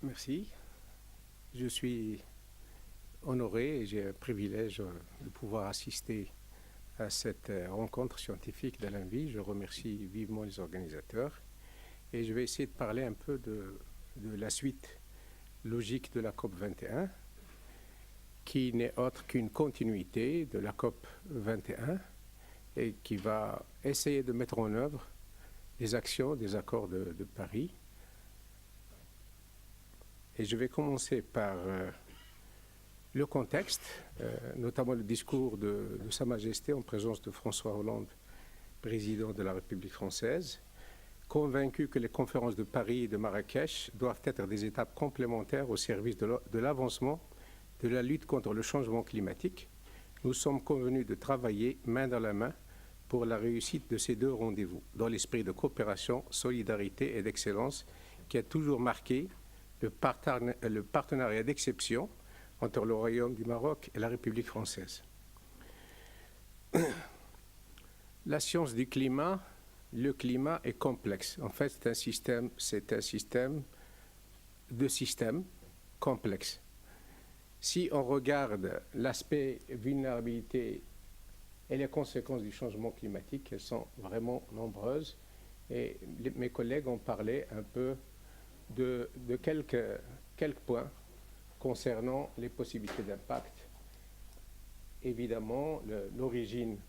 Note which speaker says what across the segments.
Speaker 1: Merci. Je suis honoré et j'ai un privilège de pouvoir assister à cette rencontre scientifique d'Alain Vie. Je remercie vivement les organisateurs et je vais essayer de parler un peu de la suite logique de la COP 21, qui n'est autre qu'une continuité de la COP 21 et qui va essayer de mettre en œuvre les actions des accords de Paris. Et je vais commencer par le contexte, notamment le discours de Sa Majesté en présence de François Hollande, président de la République française, convaincu que les conférences de Paris et de Marrakech doivent être des étapes complémentaires au service de l'avancement de la lutte contre le changement climatique. Nous sommes convenus de travailler main dans la main pour la réussite de ces deux rendez-vous, dans l'esprit de coopération, solidarité et d'excellence qui a toujours marqué le partenariat d'exception entre le Royaume du Maroc et la République française. La science du climat, le climat est complexe. En fait, c'est un système de systèmes complexes. Si on regarde l'aspect vulnérabilité et les conséquences du changement climatique, elles sont vraiment nombreuses. Et mes collègues ont parlé un peu de quelques points concernant les possibilités d'impact. Évidemment, l'origine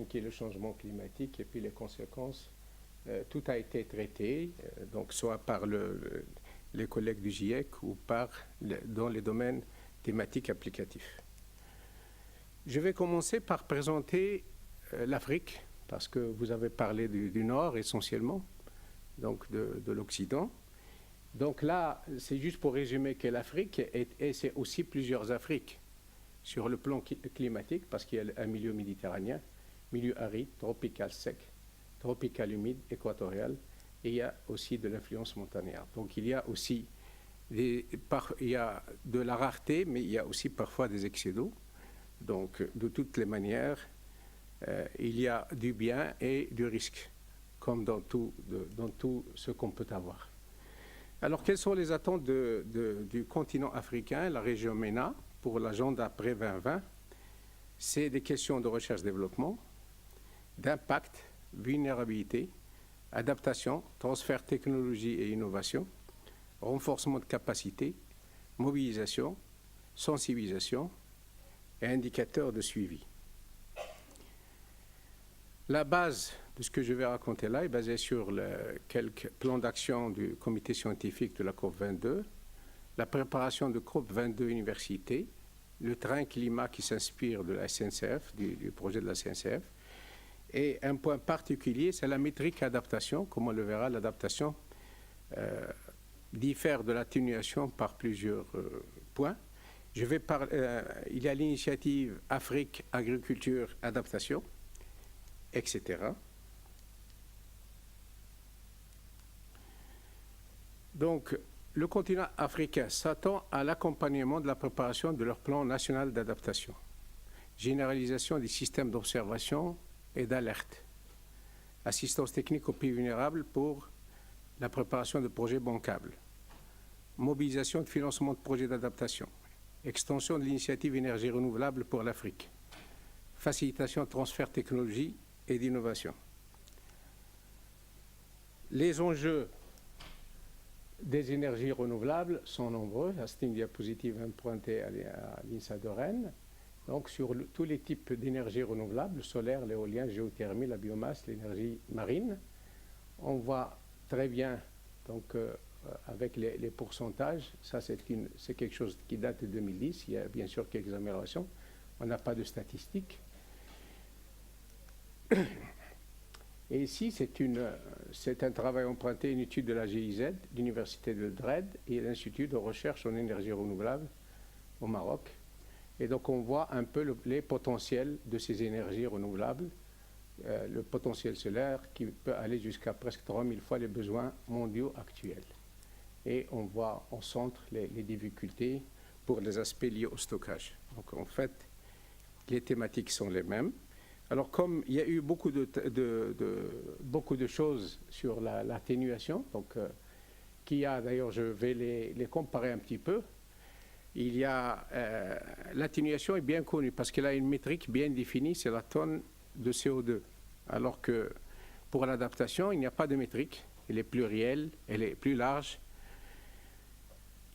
Speaker 1: qui est le changement climatique et puis les conséquences, tout a été traité, donc soit par les collègues du GIEC ou dans les domaines thématiques applicatifs. Je vais commencer par présenter l'Afrique, parce que vous avez parlé du Nord essentiellement, donc de l'Occident. Donc là, c'est juste pour résumer que l'Afrique, et c'est aussi plusieurs Afriques sur le plan climatique, parce qu'il y a un milieu méditerranéen, milieu aride, tropical sec, tropical humide, équatorial, et il y a aussi de l'influence montagnarde. Donc il y a aussi il y a de la rareté, mais il y a aussi parfois des excès d'eau. Donc de toutes les manières, il y a du bien et du risque, comme dans tout ce qu'on peut avoir. Alors, quelles sont les attentes du continent africain, la région MENA, pour l'agenda après 2020? C'est des questions de recherche-développement, d'impact, vulnérabilité, adaptation, transfert technologie et innovation, renforcement de capacité, mobilisation, sensibilisation et indicateurs de suivi. La base de ce que je vais raconter là est basée sur quelques plans d'action du comité scientifique de la COP22, la préparation de COP22 université, le train climat qui s'inspire de la SNCF, du projet de la SNCF, et un point particulier, c'est la métrique adaptation. Comme on le verra, l'adaptation diffère de l'atténuation par plusieurs points. Il y a l'initiative Afrique, agriculture, adaptation, etc. Donc, le continent africain s'attend à l'accompagnement de la préparation de leur plan national d'adaptation, généralisation des systèmes d'observation et d'alerte, assistance technique aux pays vulnérables pour la préparation de projets bancables, mobilisation de financement de projets d'adaptation, extension de l'initiative énergie renouvelable pour l'Afrique, facilitation de transfert technologie et d'innovation. Les enjeux des énergies renouvelables sont nombreux. C'est une diapositive empruntée à l'INSA de Rennes. Donc, sur tous les types d'énergie renouvelable, le solaire, l'éolien, la géothermie, la biomasse, l'énergie marine, on voit très bien, donc, avec les pourcentages, ça c'est quelque chose qui date de 2010, il y a bien sûr quelques améliorations, on n'a pas de statistiques. Et ici, c'est un travail emprunté, une étude de la GIZ, l'Université de Dred et l'Institut de recherche en énergie renouvelable au Maroc. Et donc, on voit un peu les potentiels de ces énergies renouvelables, le potentiel solaire qui peut aller jusqu'à presque 3000 fois les besoins mondiaux actuels. Et on voit en centre les difficultés pour les aspects liés au stockage. Donc, en fait, les thématiques sont les mêmes. Alors, comme il y a eu beaucoup de choses sur l'atténuation, donc qu'il y a, d'ailleurs, je vais les comparer un petit peu. Il y a l'atténuation est bien connue parce qu'elle a une métrique bien définie, c'est la tonne de CO2. Alors que pour l'adaptation, il n'y a pas de métrique. Elle est plurielle, elle est plus large.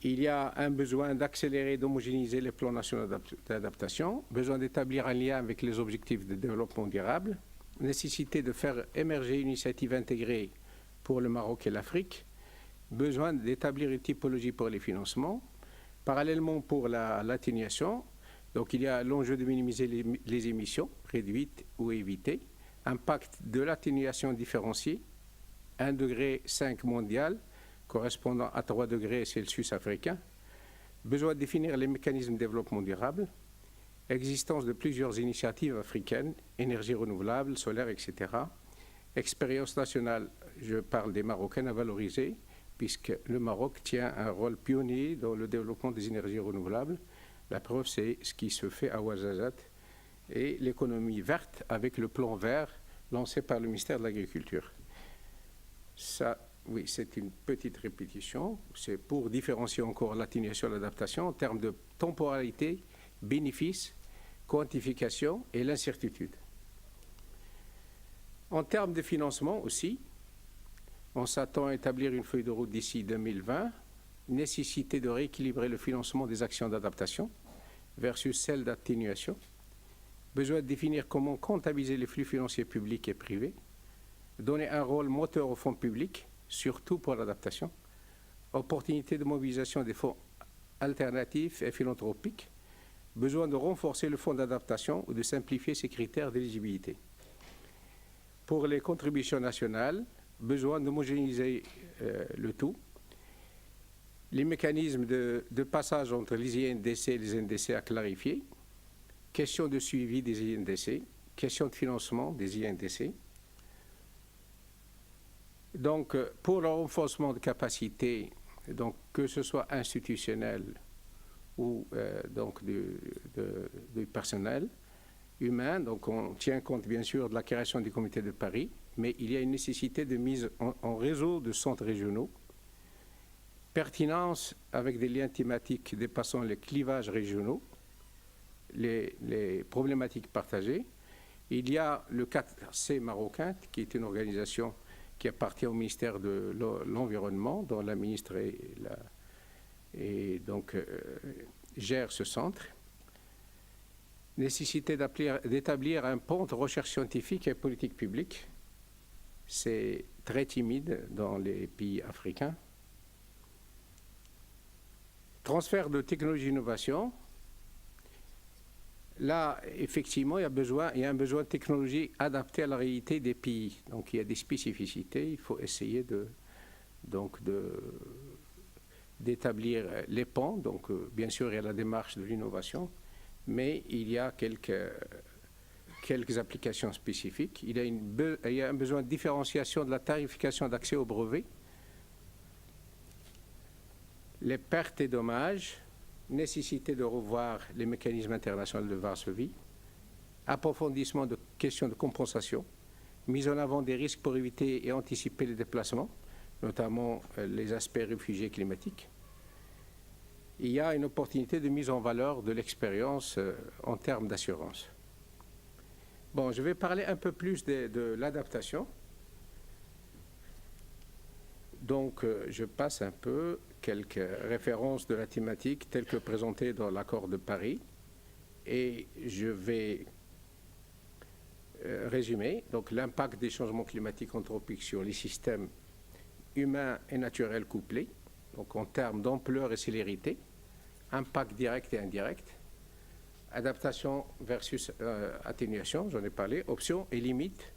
Speaker 1: Il y a un besoin d'accélérer, d'homogénéiser les plans nationaux d'adaptation, besoin d'établir un lien avec les objectifs de développement durable, nécessité de faire émerger une initiative intégrée pour le Maroc et l'Afrique, besoin d'établir une typologie pour les financements. Parallèlement pour l'atténuation, donc il y a l'enjeu de minimiser les émissions réduites ou évitées, impact de l'atténuation différenciée, 1,5 degré mondial, correspondant à 3 degrés Celsius africains, besoin de définir les mécanismes de développement durable, existence de plusieurs initiatives africaines, énergie renouvelable, solaire, etc. Expérience nationale, je parle des Marocaines à valoriser, puisque le Maroc tient un rôle pionnier dans le développement des énergies renouvelables. La preuve, c'est ce qui se fait à Ouarzazate et l'économie verte avec le plan vert lancé par le ministère de l'Agriculture. Ça, oui, c'est une petite répétition. C'est pour différencier encore l'atténuation et l'adaptation en termes de temporalité, bénéfice, quantification et l'incertitude. En termes de financement aussi, on s'attend à établir une feuille de route d'ici 2020, nécessité de rééquilibrer le financement des actions d'adaptation versus celles d'atténuation, besoin de définir comment comptabiliser les flux financiers publics et privés, donner un rôle moteur aux fonds publics, surtout pour l'adaptation, opportunité de mobilisation des fonds alternatifs et philanthropiques, besoin de renforcer le fonds d'adaptation ou de simplifier ses critères d'éligibilité. Pour les contributions nationales, besoin d'homogénéiser le tout. Les mécanismes de passage entre les INDC et les NDC à clarifier. Question de suivi des INDC. Question de financement des INDC. Donc, pour le renforcement de capacité, donc, que ce soit institutionnel ou donc du personnel humain, donc on tient compte bien sûr de la création du comité de Paris, mais il y a une nécessité de mise en réseau de centres régionaux, pertinence avec des liens thématiques dépassant les clivages régionaux, les problématiques partagées. Il y a le 4C marocain, qui est une organisation qui appartient au ministère de l'Environnement, dont la ministre gère ce centre. Nécessité d'établir un pont entre recherche scientifique et politique publique. C'est très timide dans les pays africains. Transfert de technologie innovation. Là, effectivement, il y a un besoin de technologie adaptée à la réalité des pays. Donc, il y a des spécificités. Il faut essayer d'établir les ponts. Donc, bien sûr, il y a la démarche de l'innovation, mais il y a quelques applications spécifiques. Il y a un besoin de différenciation de la tarification d'accès aux brevets. Les pertes et dommages, nécessité de revoir les mécanismes internationaux de Varsovie, approfondissement de questions de compensation, mise en avant des risques pour éviter et anticiper les déplacements, notamment les aspects réfugiés climatiques. Il y a une opportunité de mise en valeur de l'expérience en termes d'assurance. Bon, je vais parler un peu plus de l'adaptation. Donc, je passe un peu quelques références de la thématique telle que présentée dans l'accord de Paris et je vais résumer. Donc, l'impact des changements climatiques anthropiques sur les systèmes humains et naturels couplés, donc en termes d'ampleur et célérité, impact direct et indirect, adaptation versus atténuation, j'en ai parlé, options et limites,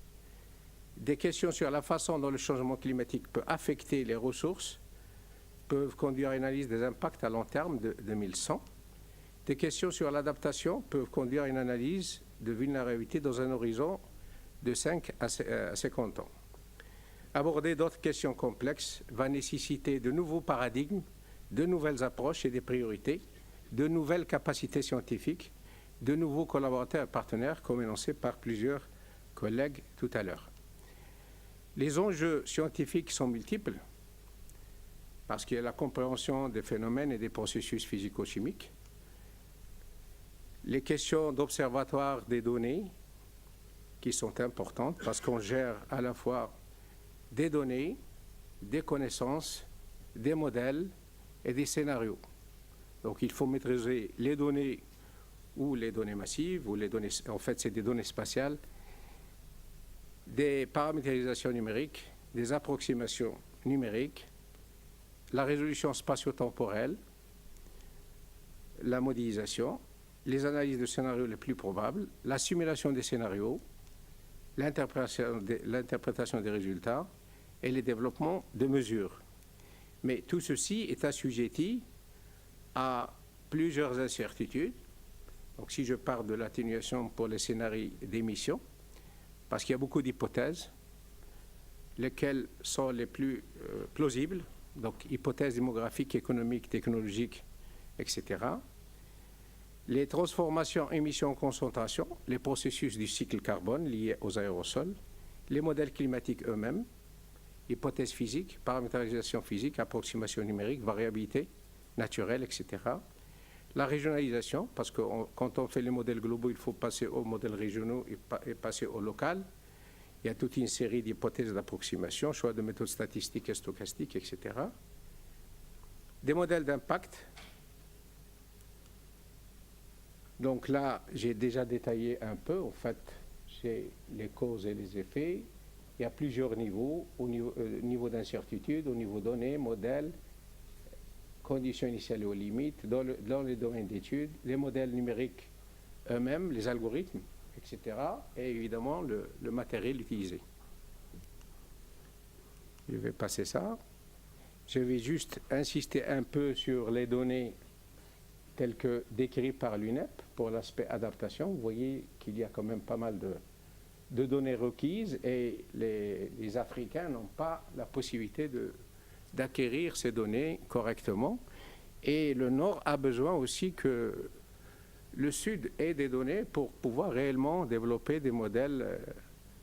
Speaker 1: des questions sur la façon dont le changement climatique peut affecter les ressources, peuvent conduire à une analyse des impacts à long terme de 2100. Des questions sur l'adaptation peuvent conduire à une analyse de vulnérabilité dans un horizon de 5 à 50 ans. Aborder d'autres questions complexes va nécessiter de nouveaux paradigmes, de nouvelles approches et des priorités, de nouvelles capacités scientifiques, de nouveaux collaborateurs et partenaires, comme énoncé par plusieurs collègues tout à l'heure. Les enjeux scientifiques sont multiples. parce qu'il y a la compréhension des phénomènes et des processus physico-chimiques, les questions d'observatoire des données, qui sont importantes, parce qu'on gère à la fois des données, des connaissances, des modèles et des scénarios. Donc il faut maîtriser les données ou les données massives, ou les données, en fait c'est des données spatiales, des paramétrisations numériques, des approximations numériques, la résolution spatio-temporelle, la modélisation, les analyses de scénarios les plus probables, la simulation des scénarios, l'interprétation des résultats et les développements de mesures. Mais tout ceci est assujetti à plusieurs incertitudes. Donc si je parle de l'atténuation pour les scénarios d'émission, parce qu'il y a beaucoup d'hypothèses, lesquelles sont les plus plausibles, donc hypothèses démographiques, économiques, technologiques, etc. Les transformations, émissions, concentration, les processus du cycle carbone liés aux aérosols, les modèles climatiques eux-mêmes, hypothèses physiques, paramétrisation physique, approximation numérique, variabilité naturelle, etc. La régionalisation, parce que quand on fait les modèles globaux, il faut passer aux modèles régionaux et passer au local. Il y a toute une série d'hypothèses d'approximation, choix de méthodes statistiques et stochastiques, etc. Des modèles d'impact. Donc là, j'ai déjà détaillé un peu, en fait, j'ai les causes et les effets. Il y a plusieurs niveaux, au niveau d'incertitude, au niveau données, modèles, conditions initiales et aux limites, dans les domaines d'études, les modèles numériques eux-mêmes, les algorithmes, etc. Et évidemment, le matériel utilisé. Je vais passer ça. Je vais juste insister un peu sur les données telles que décrites par l'UNEP pour l'aspect adaptation. Vous voyez qu'il y a quand même pas mal de données requises et les Africains n'ont pas la possibilité d'acquérir ces données correctement. Et le Nord a besoin aussi que le Sud ait des données pour pouvoir réellement développer des modèles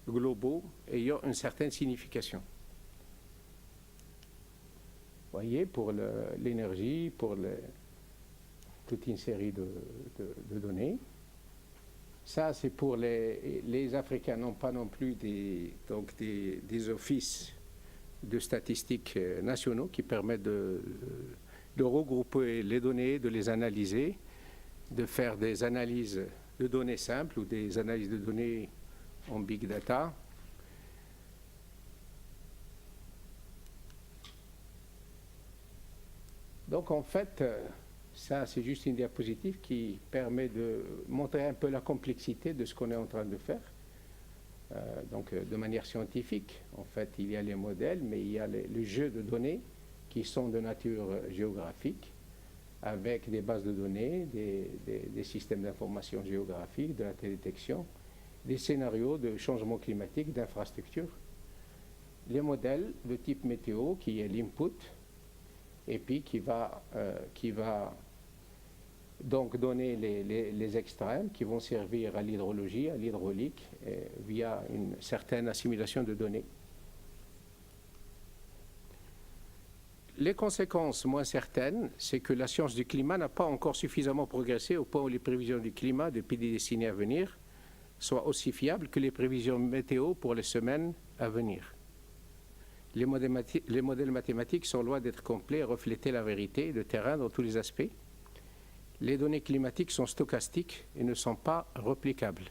Speaker 1: globaux ayant une certaine signification. Vous voyez, pour l'énergie, pour toute une série de données. Ça, c'est pour les Africains, non pas non plus des offices de statistiques nationaux qui permettent de regrouper les données, de les analyser, de faire des analyses de données simples ou des analyses de données en big data. Donc en fait, ça c'est juste une diapositive qui permet de montrer un peu la complexité de ce qu'on est en train de faire. Donc de manière scientifique, en fait, il y a les modèles, mais il y a le jeu de données qui sont de nature géographique, avec des bases de données, des systèmes d'information géographique, de la télédétection, des scénarios de changement climatique, d'infrastructures, les modèles de type météo qui est l'input, et puis qui va donc donner les extrêmes qui vont servir à l'hydrologie, à l'hydraulique, via une certaine assimilation de données. Les conséquences moins certaines, c'est que la science du climat n'a pas encore suffisamment progressé au point où les prévisions du climat depuis des décennies à venir soient aussi fiables que les prévisions météo pour les semaines à venir. Les modèles mathématiques sont loin d'être complets et refléter la vérité de terrain dans tous les aspects. Les données climatiques sont stochastiques et ne sont pas replicables.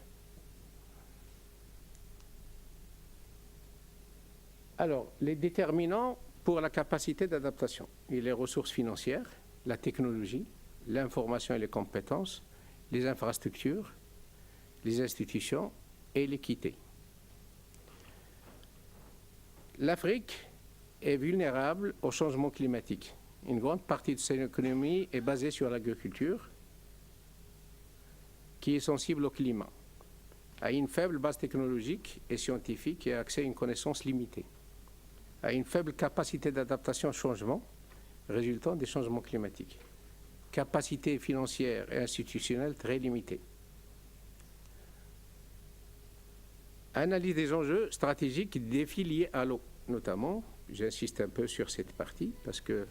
Speaker 1: Alors, les déterminants pour la capacité d'adaptation et les ressources financières, la technologie, l'information et les compétences, les infrastructures, les institutions et l'équité. L'Afrique est vulnérable au changement climatique. Une grande partie de son économie est basée sur l'agriculture, qui est sensible au climat, a une faible base technologique et scientifique et a accès à une connaissance limitée, a une faible capacité d'adaptation au changement résultant des changements climatiques, capacité financière et institutionnelle très limitée. Analyse des enjeux stratégiques et des défis liés à l'eau, notamment. J'insiste un peu sur cette partie parce que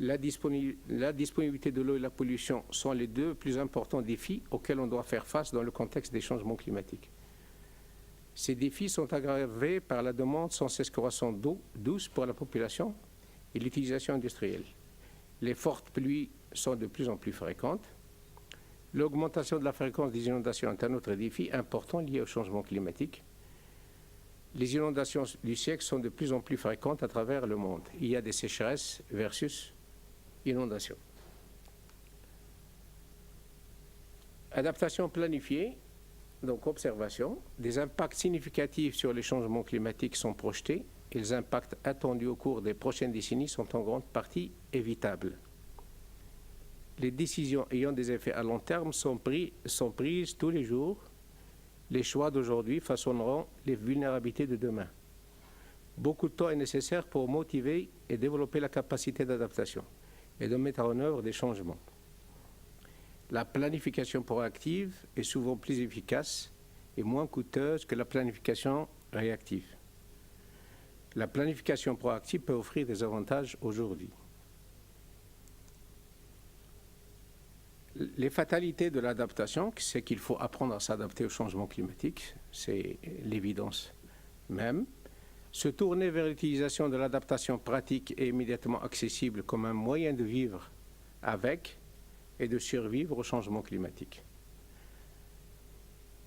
Speaker 1: La disponibilité de l'eau et la pollution sont les deux plus importants défis auxquels on doit faire face dans le contexte des changements climatiques. Ces défis sont aggravés par la demande sans cesse croissante d'eau douce pour la population et l'utilisation industrielle. Les fortes pluies sont de plus en plus fréquentes. L'augmentation de la fréquence des inondations est un autre défi important lié au changement climatique. Les inondations du siècle sont de plus en plus fréquentes à travers le monde. Il y a des sécheresses versus inondations. Adaptation planifiée, donc observation. Des impacts significatifs sur les changements climatiques sont projetés et les impacts attendus au cours des prochaines décennies sont en grande partie évitables. Les décisions ayant des effets à long terme sont prises tous les jours. Les choix d'aujourd'hui façonneront les vulnérabilités de demain. Beaucoup de temps est nécessaire pour motiver et développer la capacité d'adaptation et de mettre en œuvre des changements. La planification proactive est souvent plus efficace et moins coûteuse que la planification réactive. La planification proactive peut offrir des avantages aujourd'hui. Les fatalités de l'adaptation, c'est qu'il faut apprendre à s'adapter au changement climatique, c'est l'évidence même. Se tourner vers l'utilisation de l'adaptation pratique et immédiatement accessible comme un moyen de vivre avec et de survivre au changement climatique.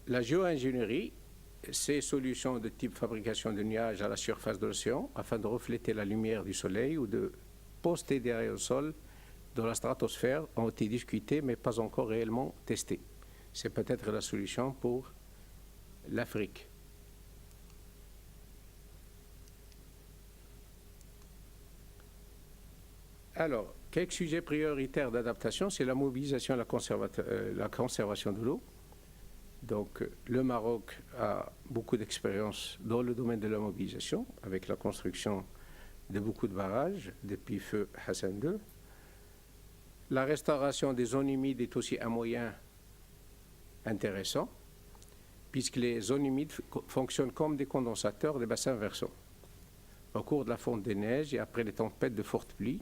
Speaker 1: La géo-ingénierie, ces solutions de type fabrication de nuages à la surface de l'océan afin de refléter la lumière du soleil ou de poster des aérosols dans la stratosphère ont été discutées mais pas encore réellement testées. C'est peut-être la solution pour l'Afrique. Alors, quelques sujets prioritaires d'adaptation, c'est la mobilisation et la conservation de l'eau. Donc, le Maroc a beaucoup d'expérience dans le domaine de la mobilisation, avec la construction de beaucoup de barrages depuis feu Hassan II. La restauration des zones humides est aussi un moyen intéressant, puisque les zones humides fonctionnent comme des condensateurs des bassins versants. Au cours de la fonte des neiges et après les tempêtes de fortes pluies,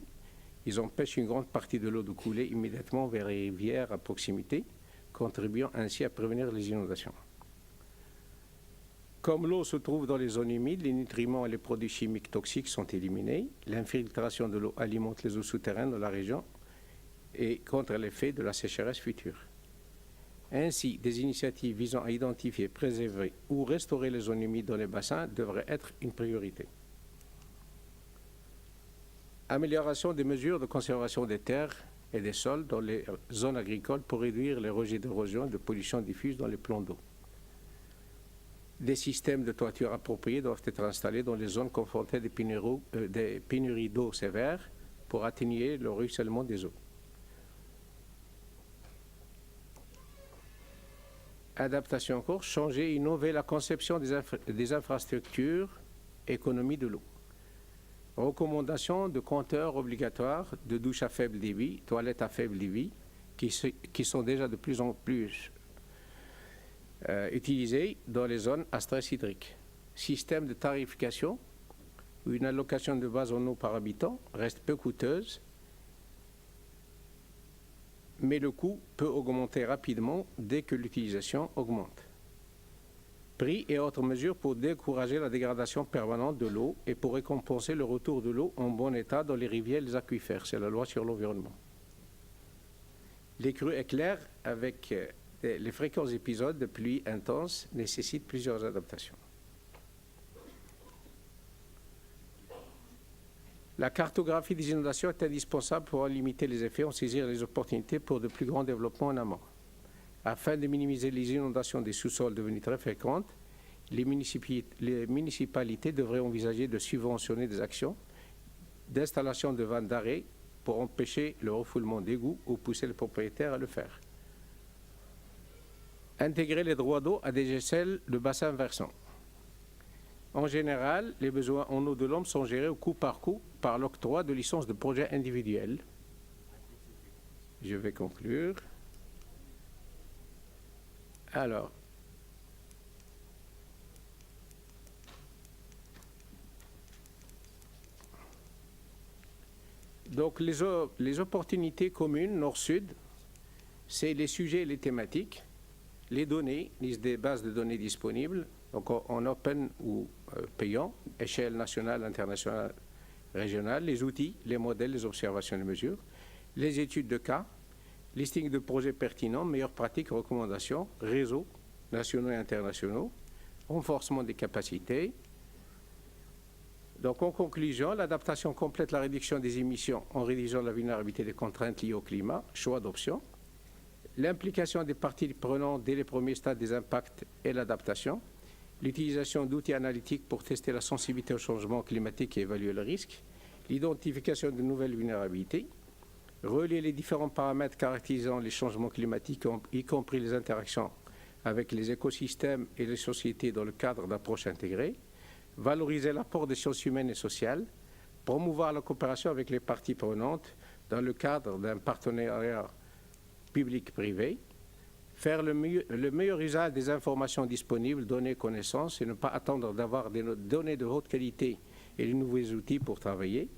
Speaker 1: ils empêchent une grande partie de l'eau de couler immédiatement vers les rivières à proximité, contribuant ainsi à prévenir les inondations. Comme l'eau se trouve dans les zones humides, les nutriments et les produits chimiques toxiques sont éliminés. L'infiltration de l'eau alimente les eaux souterraines de la région et contre l'effet de la sécheresse future. Ainsi, des initiatives visant à identifier, préserver ou restaurer les zones humides dans les bassins devraient être une priorité. Amélioration des mesures de conservation des terres et des sols dans les zones agricoles pour réduire les rejets d'érosion et de pollution diffuse dans les plans d'eau. Des systèmes de toiture appropriés doivent être installés dans les zones confrontées à des pénuries d'eau sévères pour atténuer le ruissellement des eaux. Adaptation en cours, changer et innover la conception des infrastructures, économie de l'eau. Recommandation de compteurs obligatoires de douches à faible débit, toilettes à faible débit, qui sont déjà de plus en plus utilisés dans les zones à stress hydrique. Système de tarification, où une allocation de base en eau par habitant reste peu coûteuse, mais le coût peut augmenter rapidement dès que l'utilisation augmente. Prix et autres mesures pour décourager la dégradation permanente de l'eau et pour récompenser le retour de l'eau en bon état dans les rivières et les aquifères. C'est la loi sur l'environnement. Les crues éclairs avec les fréquents épisodes de pluie intense nécessitent plusieurs adaptations. La cartographie des inondations est indispensable pour limiter les effets et en saisir les opportunités pour de plus grands développements en amont. Afin de minimiser les inondations des sous-sols devenues très fréquentes, les municipalités devraient envisager de subventionner des actions d'installation de vannes d'arrêt pour empêcher le refoulement d'égouts ou pousser les propriétaires à le faire. Intégrer les droits d'eau à des échelles de bassins versants. En général, les besoins en eau de l'homme sont gérés au coup par l'octroi de licences de projets individuels. Je vais conclure. Alors, Donc les opportunités communes nord-sud, c'est les sujets et les thématiques, les données, des bases de données disponibles, donc en open ou payant, échelle nationale, internationale, régionale, les outils, les modèles, les observations et les mesures, les études de cas, listing de projets pertinents, meilleures pratiques, recommandations, réseaux nationaux et internationaux, renforcement des capacités. Donc en conclusion, l'adaptation complète la réduction des émissions en réduisant la vulnérabilité des contraintes liées au climat, choix d'options, l'implication des parties prenantes dès les premiers stades des impacts et l'adaptation, l'utilisation d'outils analytiques pour tester la sensibilité au changement climatique et évaluer le risque, l'identification de nouvelles vulnérabilités, relier les différents paramètres caractérisant les changements climatiques, y compris les interactions avec les écosystèmes et les sociétés dans le cadre d'approches intégrées, valoriser l'apport des sciences humaines et sociales, promouvoir la coopération avec les parties prenantes dans le cadre d'un partenariat public-privé, faire le meilleur usage des informations disponibles, donner connaissance et ne pas attendre d'avoir des données de haute qualité et de nouveaux outils pour travailler,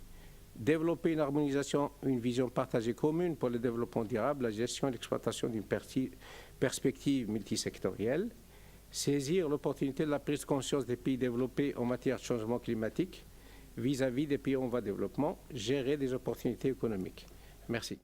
Speaker 1: développer une harmonisation, une vision partagée commune pour le développement durable, la gestion et l'exploitation d'une perspective multisectorielle, saisir l'opportunité de la prise de conscience des pays développés en matière de changement climatique vis-à-vis des pays en voie de développement, gérer des opportunités économiques. Merci.